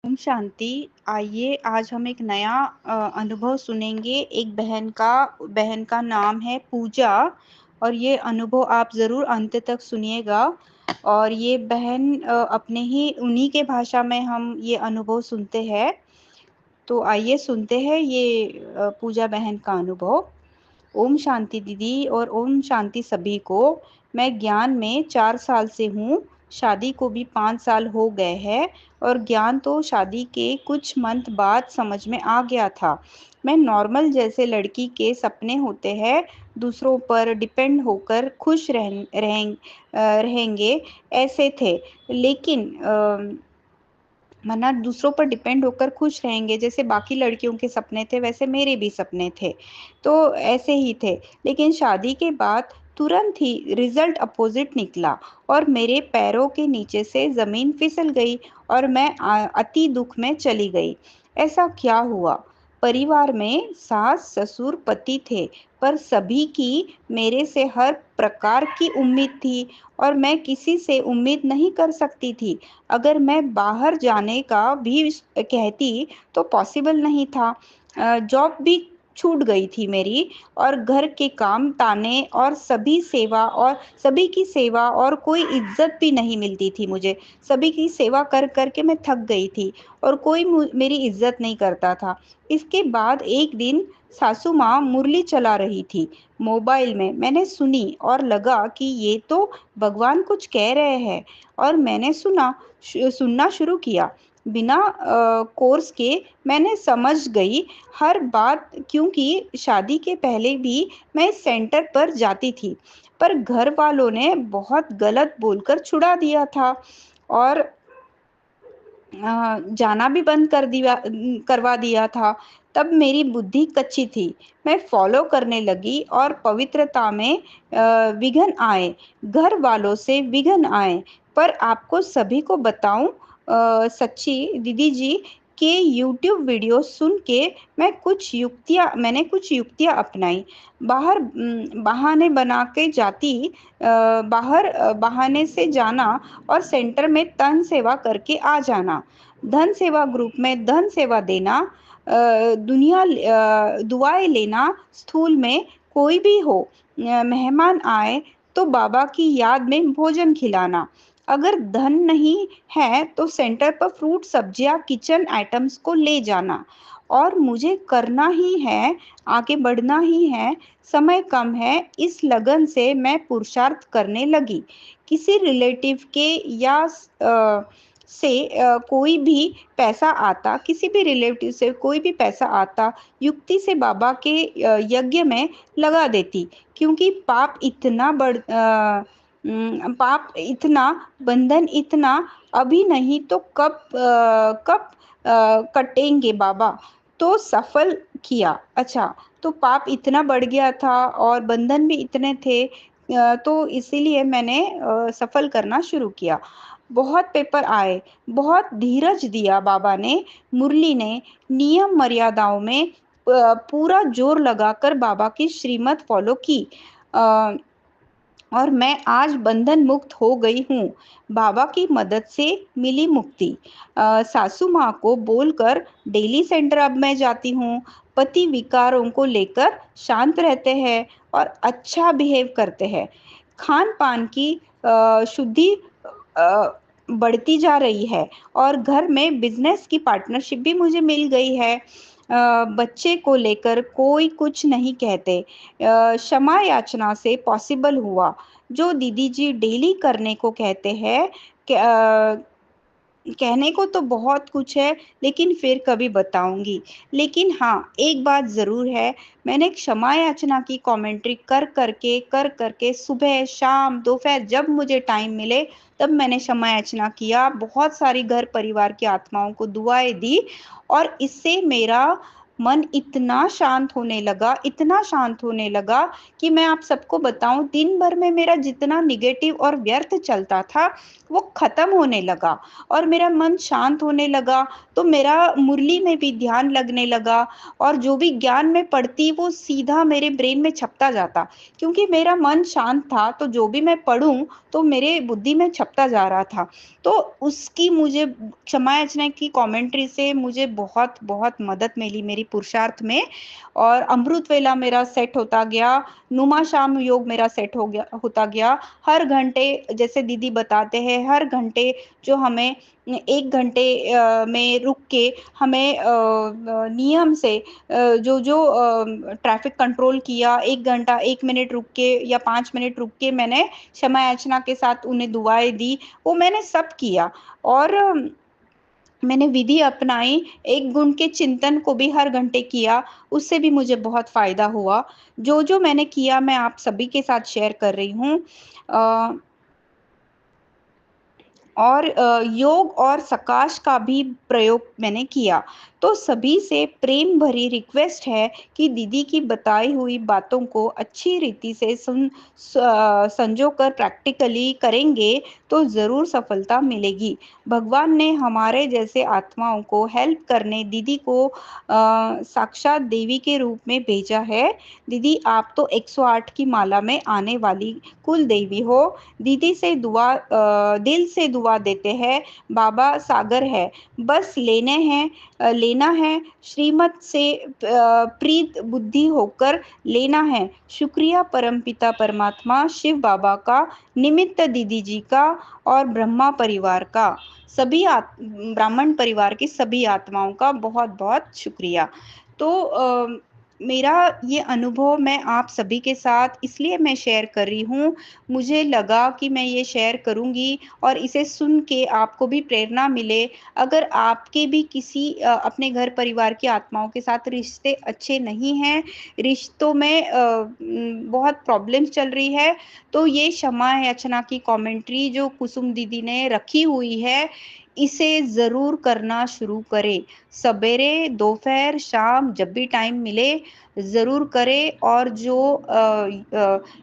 ओम शांति। आइए आज हम एक नया अनुभव सुनेंगे। एक बहन का नाम है पूजा और ये अनुभव आप ज़रूर अंत तक सुनिएगा। और ये बहन अपने ही उन्हीं के भाषा में हम ये अनुभव सुनते हैं। तो आइए सुनते हैं ये पूजा बहन का अनुभव। ओम शांति दीदी और ओम शांति सभी को। मैं ज्ञान में 4 साल से हूँ। शादी को भी 5 साल हो गए हैं और ज्ञान तो शादी के कुछ मंथ बाद समझ में आ गया था। मैं नॉर्मल जैसे लड़की के सपने होते हैं, दूसरों पर डिपेंड होकर खुश रहेंगे ऐसे थे। लेकिन मना दूसरों पर डिपेंड होकर खुश रहेंगे, जैसे बाकी लड़कियों के सपने थे वैसे मेरे भी सपने थे, तो ऐसे ही थे। लेकिन शादी के बाद तुरंत ही रिजल्ट अपोजिट निकला और मेरे पैरों के नीचे से जमीन फिसल गई और मैं अति दुख में चली गई। ऐसा क्या हुआ? परिवार में सास ससुर पति थे, पर सभी की मेरे से हर प्रकार की उम्मीद थी और मैं किसी से उम्मीद नहीं कर सकती थी। अगर मैं बाहर जाने का भी कहती तो पॉसिबल नहीं था। जॉब भी छूट गई थी मेरी और घर के काम ताने और सभी की सेवा और कोई इज्जत भी नहीं मिलती थी मुझे। सभी की सेवा कर कर के मैं थक गई थी और कोई मेरी इज्जत नहीं करता था। इसके बाद एक दिन सासू माँ मुरली चला रही थी मोबाइल में। मैंने सुनी और लगा कि ये तो भगवान कुछ कह रहे हैं और मैंने सुनना शुरू किया। बिना कोर्स के मैंने समझ गई हर बात, क्योंकि शादी के पहले भी मैं इस सेंटर पर जाती थी, पर घर वालों ने बहुत गलत बोलकर छुड़ा दिया था और जाना भी बंद करवा दिया था। तब मेरी बुद्धि कच्ची थी। मैं फॉलो करने लगी और पवित्रता में विघ्न आए, घर वालों से विघ्न आए। पर आपको सभी को बताऊं, सच्ची दीदी जी के यूट्यूब वीडियो सुन के मैंने कुछ युक्तियां अपनाई। बहाने बना के बाहर बहाने से जाना और सेंटर में तन सेवा करके आ जाना। धन सेवा ग्रुप में धन सेवा देना, दुआएं लेना। स्थूल में कोई भी हो, मेहमान आए तो बाबा की याद में भोजन खिलाना। अगर धन नहीं है तो सेंटर पर फ्रूट सब्जियां किचन आइटम्स को ले जाना। और मुझे करना ही है, आगे बढ़ना ही है। समय कम है, इस लगन से मैं पुरुषार्थ करने लगी। किसी रिलेटिव के या कोई भी पैसा आता, किसी भी रिलेटिव से कोई भी पैसा आता, युक्ति से बाबा के यज्ञ में लगा देती, क्योंकि पाप इतना, बंधन इतना, अभी नहीं तो कब कटेंगे बाबा। तो सफल किया। अच्छा, तो पाप इतना बढ़ गया था और बंधन भी इतने थे, तो इसीलिए मैंने सफल करना शुरू किया। बहुत पेपर आए, बहुत धीरज दिया बाबा ने, मुरली ने, नियम मर्यादाओं में पूरा जोर लगाकर बाबा की श्रीमत फॉलो की। अ, और मैं आज बंधन मुक्त हो गई हूँ। बाबा की मदद से मिली मुक्ति। सासू माँ को बोलकर डेली सेंटर अब मैं जाती हूँ। पति विकारों को लेकर शांत रहते हैं और अच्छा बिहेव करते हैं। खान पान की शुद्धि अ, बढ़ती जा रही है और घर में बिजनेस की पार्टनरशिप भी मुझे मिल गई है। बच्चे को लेकर कोई कुछ नहीं कहते। क्षमा याचना से पॉसिबल हुआ। जो दीदी जी डेली करने को कहते हैं, कहने को तो बहुत कुछ है, लेकिन फिर कभी बताऊंगी। लेकिन हाँ, एक बात जरूर है, मैंने क्षमा याचना की कमेंट्री कर करके सुबह शाम दोपहर जब मुझे टाइम मिले तब मैंने क्षमा याचना किया। बहुत सारी घर परिवार की आत्माओं को दुआएं दी और इससे मेरा मन इतना शांत होने लगा, इतना शांत होने लगा कि मैं आप सबको बताऊँ, दिन भर में मेरा जितना नेगेटिव और व्यर्थ चलता था, वो खत्म होने लगा और मेरा मन शांत होने लगा। तो मेरा मुरली में भी ध्यान लगने लगा और जो भी ज्ञान मैं पढ़ती वो सीधा मेरे ब्रेन में छपता जाता, क्योंकि मेरा मन शांत था। तो जो भी मैं पढ़ूं तो मेरे बुद्धि में छपता जा रहा था। तो उसकी मुझे क्षमा याचना की कमेंट्री से मुझे बहुत बहुत मदद मिली मेरी पुरुषार्थ में, और अमृत वेला मेरा सेट होता गया, नुमा शाम योग मेरा सेट हो गया होता गया। हर घंटे, जैसे दीदी बताते हैं, हर घंटे जो हमें 1 घंटे में रुक के हमें नियम से जो जो ट्रैफिक कंट्रोल किया, 1 घंटा 1 मिनट रुक के या 5 मिनट रुक के मैंने क्षमा याचना के साथ उन्हें दुआएं दी, वो मैंने सब किया। और मैंने विधि अपनाई, एक गुण के चिंतन को भी हर घंटे किया, उससे भी मुझे बहुत फायदा हुआ। जो जो मैंने किया मैं आप सभी के साथ शेयर कर रही हूँ। और योग और सकाश का भी प्रयोग मैंने किया। तो सभी से प्रेम भरी रिक्वेस्ट है कि दीदी की बताई हुई बातों को अच्छी रीति से संजो कर प्रैक्टिकली करेंगे तो ज़रूर सफलता मिलेगी। भगवान ने हमारे जैसे आत्माओं को हेल्प करने दीदी को साक्षात देवी के रूप में भेजा है। दीदी आप तो 108 की माला में आने वाली कुल देवी हो। दीदी से दिल से दुआ देते हैं। बाबा सागर है, बस लेना है, श्रीमत से प्रीत बुद्धि होकर लेना है। शुक्रिया परमपिता परमात्मा शिव बाबा का, निमित्त दीदी जी का और ब्रह्मा परिवार का, ब्राह्मण परिवार की सभी आत्माओं का बहुत बहुत शुक्रिया। तो मेरा ये अनुभव मैं आप सभी के साथ इसलिए मैं शेयर कर रही हूँ, मुझे लगा कि मैं ये शेयर करूँगी और इसे सुन के आपको भी प्रेरणा मिले। अगर आपके भी किसी अपने घर परिवार की आत्माओं के साथ रिश्ते अच्छे नहीं हैं, रिश्तों में बहुत प्रॉब्लम्स चल रही है, तो ये क्षमा याचना की कमेंट्री जो कुसुम दीदी ने रखी हुई है, इसे ज़रूर करना शुरू करें। सवेरे, दोपहर, शाम जब भी टाइम मिले ज़रूर करें। और जो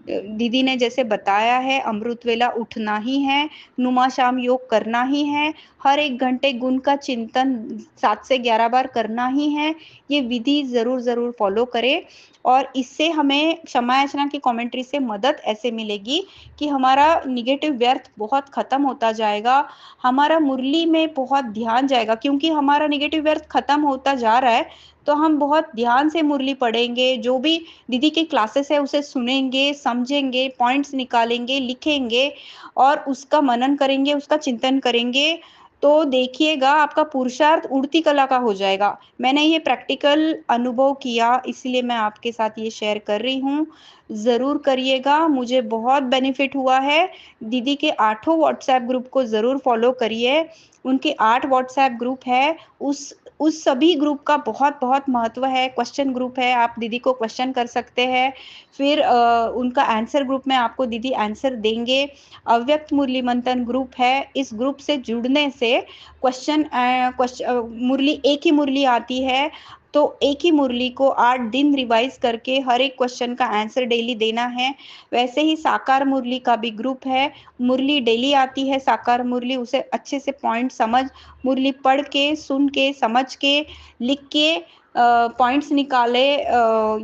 दीदी ने जैसे बताया है, अमृत वेला उठना ही है, नुमा शाम योग करना ही है, हर 1 घंटे गुण का चिंतन 7 से 11 बार करना ही है। ये विधि ज़रूर ज़रूर फॉलो करें और इससे हमें क्षमा याचना की कमेंट्री से मदद ऐसे मिलेगी कि हमारा निगेटिव व्यर्थ बहुत खत्म होता जाएगा, हमारा मुरली में बहुत ध्यान जाएगा, क्योंकि हमारा निगेटिव व्यर्थ खत्म होता जा रहा है। तो हम बहुत ध्यान से मुरली पढ़ेंगे, जो भी दीदी की क्लासेस है उसे सुनेंगे, समझेंगे, पॉइंट्स निकालेंगे, लिखेंगे और उसका मनन करेंगे, उसका चिंतन करेंगे। तो देखिएगा आपका पुरुषार्थ उड़ती कला का हो जाएगा। मैंने ये प्रैक्टिकल अनुभव किया, इसलिए मैं आपके साथ ये शेयर कर रही हूँ। ज़रूर करिएगा, मुझे बहुत बेनिफिट हुआ है। दीदी के 8 व्हाट्सएप ग्रुप को ज़रूर फॉलो करिए। उनके 8 व्हाट्सएप ग्रुप है, उस सभी ग्रुप का बहुत बहुत महत्व है। क्वेश्चन ग्रुप है, आप दीदी को क्वेश्चन कर सकते हैं, फिर उनका आंसर ग्रुप में आपको दीदी आंसर देंगे। अव्यक्त मुरली मंथन ग्रुप है, इस ग्रुप से जुड़ने से मुरली एक ही मुरली आती है, तो एक ही मुरली को 8 दिन रिवाइज करके हर एक क्वेश्चन का आंसर डेली देना है। वैसे ही साकार मुरली का भी ग्रुप है, मुरली डेली आती है साकार मुरली, उसे अच्छे से पॉइंट समझ, मुरली पढ़ के, सुन के, समझ के, लिख के पॉइंट्स निकाले।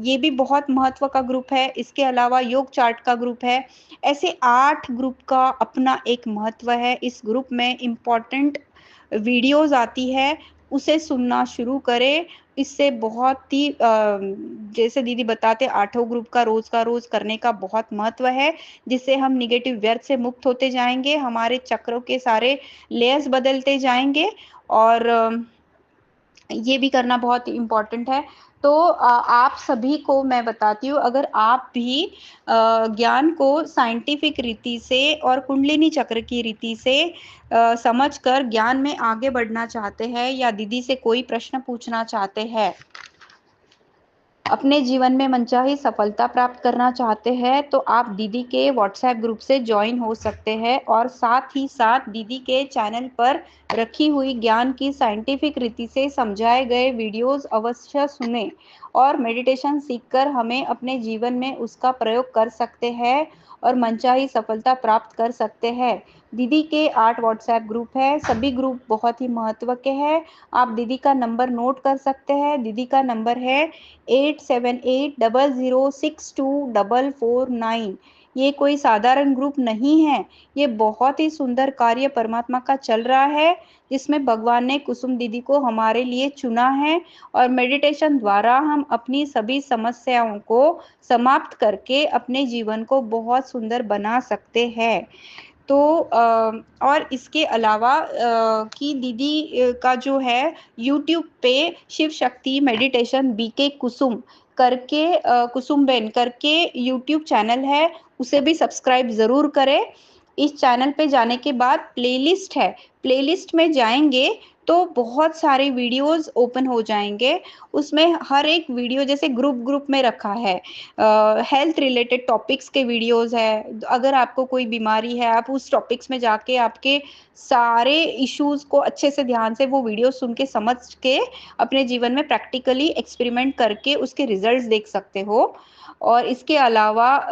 ये भी बहुत महत्व का ग्रुप है। इसके अलावा योग चार्ट का ग्रुप है। ऐसे 8 ग्रुप का अपना एक महत्व है। इस ग्रुप में इम्पॉर्टेंट वीडियोस आती है, उसे सुनना शुरू करें। इससे बहुत ही जैसे दीदी बताते 8 ग्रुप का रोज करने का बहुत महत्व है, जिससे हम निगेटिव व्यर्थ से मुक्त होते जाएंगे, हमारे चक्रों के सारे लेयर्स बदलते जाएंगे और ये भी करना बहुत इम्पोर्टेंट है। तो आप सभी को मैं बताती हूँ, अगर आप भी ज्ञान को साइंटिफिक रीति से और कुंडलिनी चक्र की रीति से समझकर ज्ञान में आगे बढ़ना चाहते हैं या दीदी से कोई प्रश्न पूछना चाहते हैं, अपने जीवन में मनचाही सफलता प्राप्त करना चाहते हैं तो आप दीदी के व्हाट्सएप ग्रुप से ज्वाइन हो सकते हैं और साथ ही साथ दीदी के चैनल पर रखी हुई ज्ञान की साइंटिफिक रीति से समझाए गए वीडियोस अवश्य सुने और मेडिटेशन सीखकर हमें अपने जीवन में उसका प्रयोग कर सकते हैं और मनचाही सफलता प्राप्त कर सकते हैं। दीदी के 8 व्हाट्सएप ग्रुप है, सभी ग्रुप बहुत ही महत्व के हैं। आप दीदी का नंबर नोट कर सकते हैं। दीदी का नंबर है 8780062449। ये कोई साधारण ग्रुप नहीं है, ये बहुत ही सुंदर कार्य परमात्मा का चल रहा है, जिसमें भगवान ने कुसुम दीदी को हमारे लिए चुना है और मेडिटेशन द्वारा हम अपनी सभी समस्याओं को समाप्त करके अपने जीवन को बहुत सुंदर बना सकते हैं। तो और इसके अलावा कि दीदी का जो है यूट्यूब पे शिव शक्ति मेडिटेशन बीके कुसुम करके कुसुम बेन करके यूट्यूब चैनल है, उसे भी सब्सक्राइब ज़रूर करें। इस चैनल पे जाने के बाद प्लेलिस्ट है, प्लेलिस्ट में जाएंगे तो बहुत सारे वीडियोस ओपन हो जाएंगे। उसमें हर एक वीडियो जैसे ग्रुप ग्रुप में रखा है, हेल्थ रिलेटेड टॉपिक्स के वीडियोस है। अगर आपको कोई बीमारी है, आप उस टॉपिक्स में जाके आपके सारे इश्यूज को अच्छे से ध्यान से वो वीडियो सुन के समझ के अपने जीवन में प्रैक्टिकली एक्सपेरिमेंट करके उसके रिजल्ट्स देख सकते हो। और इसके अलावा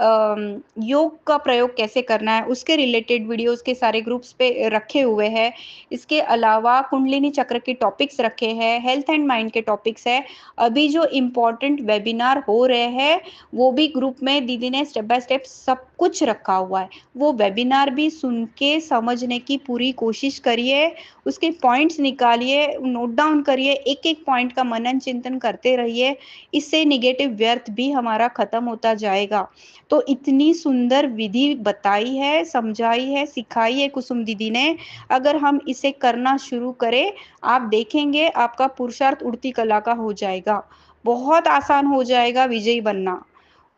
योग का प्रयोग कैसे करना है उसके रिलेटेड वीडियोस के सारे ग्रुप्स पे रखे हुए हैं। इसके अलावा कुंडलिनी चक्र के टॉपिक्स रखे हैं, हेल्थ एंड माइंड के टॉपिक्स है। अभी जो इम्पोर्टेंट वेबिनार हो रहे हैं वो भी ग्रुप में दीदी ने स्टेप बाय स्टेप सब कुछ रखा हुआ है। वो वेबिनार भी सुन के समझने की पूरी कोशिश करिए, उसके पॉइंट्स निकालिए, नोट डाउन करिए, एक एक पॉइंट का मनन चिंतन करते रहिए। इससे निगेटिव व्यर्थ भी हमारा खत्म होता जाएगा। तो इतनी सुंदर विधि बताई है, समझाई है, सिखाई है कुसुम दीदी ने। अगर हम इसे करना शुरू करें, आप देखेंगे आपका पुरुषार्थ उड़ती कला का हो जाएगा, बहुत आसान हो जाएगा विजयी बनना।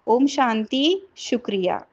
ओम शांति, शुक्रिया।